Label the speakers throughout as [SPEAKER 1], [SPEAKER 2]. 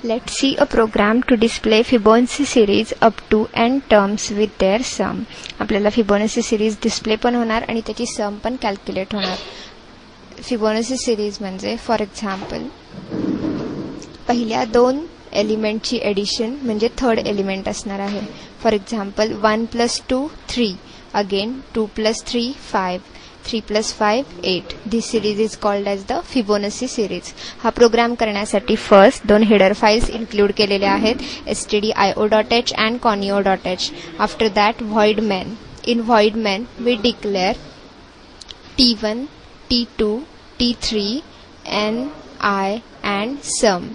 [SPEAKER 1] Let's see a program to display Fibonacci series up to n terms with their sum. आपल्याला Fibonacci series display पण होणार आणि त्याची sum पण calculate होणार. Fibonacci series म्हणजे फॉर एक्झाम्पल पहिल्या दोन एलिमेंटची एडिशन म्हणजे थर्ड एलिमेंट असणार आहे. For example 1 + 2 3, again 2 + 3 5, 3 + 5 8. This series is called as the Fibonacci series. हा प्रोग्राम करण्यासाठी फर्स्ट दोन हेडर फाइल्स इन्क्लूड केलेल्या आहेत, stdio.h and conio.h. After that void main. In void main we declare t1, t2, t3, n, i and sum.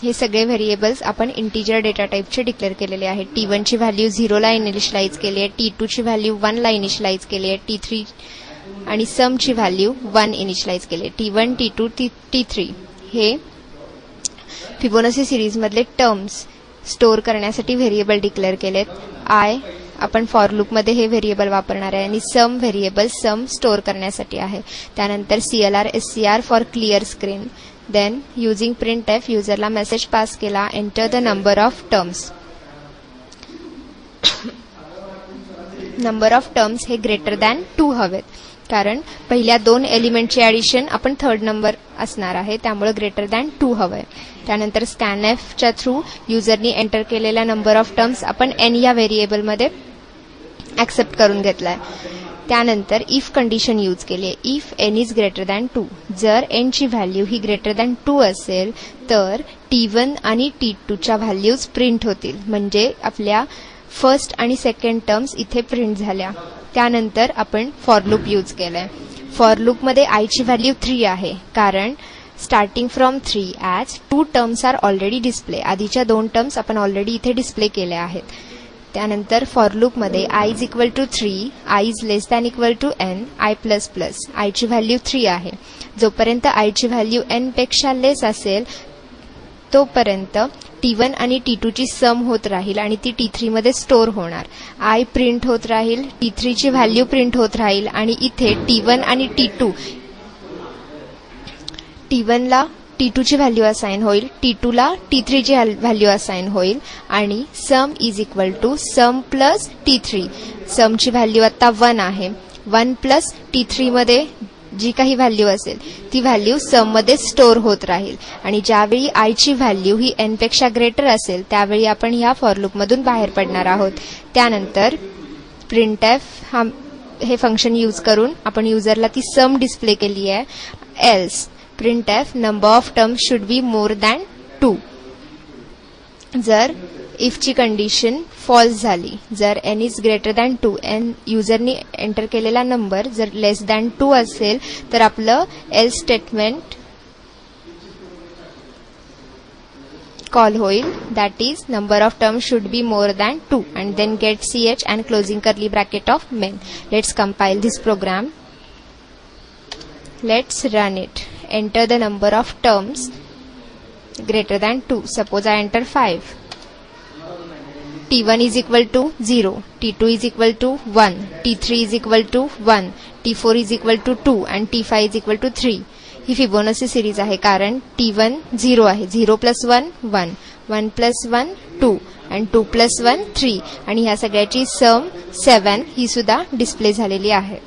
[SPEAKER 1] हे सगळे variables आपण integer data टाइपचे declare केलेले आहेत. t1 ची व्हॅल्यू 0 ला इनिशियलाइज केली आहे, t2 ची व्हॅल्यू 1 ला इनिशियलाइज केली आहे, t3 आणि सम ची व्हॅल्यू 1 इनिशियलाइज केली आहे. t1, t2, t3 हे फिबोनाची सिरीज मधले टर्म्स स्टोअर करण्यासाठी व्हेरिएबल डिक्लेअर केलेत. आय आपण फॉर लूप मध्ये हे व्हेरिएबल वापरणार आहे आणि सम व्हेरिएबल सम स्टोअर करण्यासाठी आहे. त्यानंतर CLR SCR for clear screen. Then using printf युजरला मेसेज पास केला, enter the number of terms. Number of terms हे ग्रेटर दॅन 2 हवेत, कारण पहिल्या दोन एलिमेंटची ॲडिशन आपण थर्ड नंबर असणार आहे, त्यामुळे ग्रेटर दॅन 2 हवंय. त्यानंतर scanf च्या थ्रू युजरनी एंटर केलेला नंबर ऑफ टर्म्स आपण n या व्हेरिएबलमध्ये ऍक्सेप्ट करून घेतलाय. त्यानंतर इफ कंडिशन यूज केली, if n is greater than 2. जर n ची व्हॅल्यू ही ग्रेटर दॅन 2 असेल तर t1 आणि t2 च्या व्हॅल्यूज प्रिंट होतील, म्हणजे आपल्या फर्स्ट आणि सेकंड टर्म्स इथे प्रिंट झाल्या. त्यानंतर आपण फॉर लूप यूज केलाय. फॉर लूप मध्ये i ची व्हॅल्यू 3 आहे, कारण starting from 3 as 2 terms are already display. आधीच्या 2 टर्म्स आपण ऑलरेडी इथे डिस्प्ले केल्या आहेत. त्यानंतर फॉर लूप मध्ये i is equal to 3, i is less than equal to n, i plus plus. i ची व्हॅल्यू 3 आहे. जोपर्यंत i ची व्हॅल्यू n पेक्षा लेस असेल तोपर्यंत t1 आणि t2 ची सम होत राहील आणि ती t3 मध्ये स्टोअर होणार. i प्रिंट होत राहील, t3 ची व्हॅल्यू प्रिंट होत राहील आणि इथे t1 आणि t1 ला t2 ची व्हॅल्यू असाइन होईल, t2 ला t3 ची व्हॅल्यू असाइन होईल आणि sum is equal to sum plus t3. Sum ची व्हॅल्यू आता 1 आहे. 1 प्लस t3 मध्ये जी काही व्हॅल्यू असेल ती व्हॅल्यू सम मध्ये स्टोअर होत राहील आणि ज्यावेळी i ची व्हॅल्यू ही n पेक्षा ग्रेटर असेल त्यावेळी आपण ह्या फॉर लूप मधून बाहेर पडणार आहोत. त्यानंतर printf हे फंक्शन यूज करून आपण युजरला ती सम डिस्प्ले केली आहे. Else printf number of terms should be more than 2. जर if ची कंडिशन फॉल्स झाली, जर n is greater than 2, n युजरनी एंटर केलेला नंबर जर लेस दॅन 2 असेल तर आपलं एल्स स्टेटमेंट कॉल होईल, that is number of terms should be more than 2 and then get ch and closing curly bracket of main. Let's compile this program. Let's run it. Enter the number of terms greater than 2. Suppose I enter 5. t1 is equal to 0, t2 is equal to 1, t3 is equal to 1, t4 is equal to 2 and t5 is equal to 3. He Fibonacci series आहे कारण t1 0 आहे. 0 + 1 1, 1 + 1 2 and 2 + 1 3 आणि ह्या सगळ्याची सम 7 ही सुद्धा display झालेली आहे.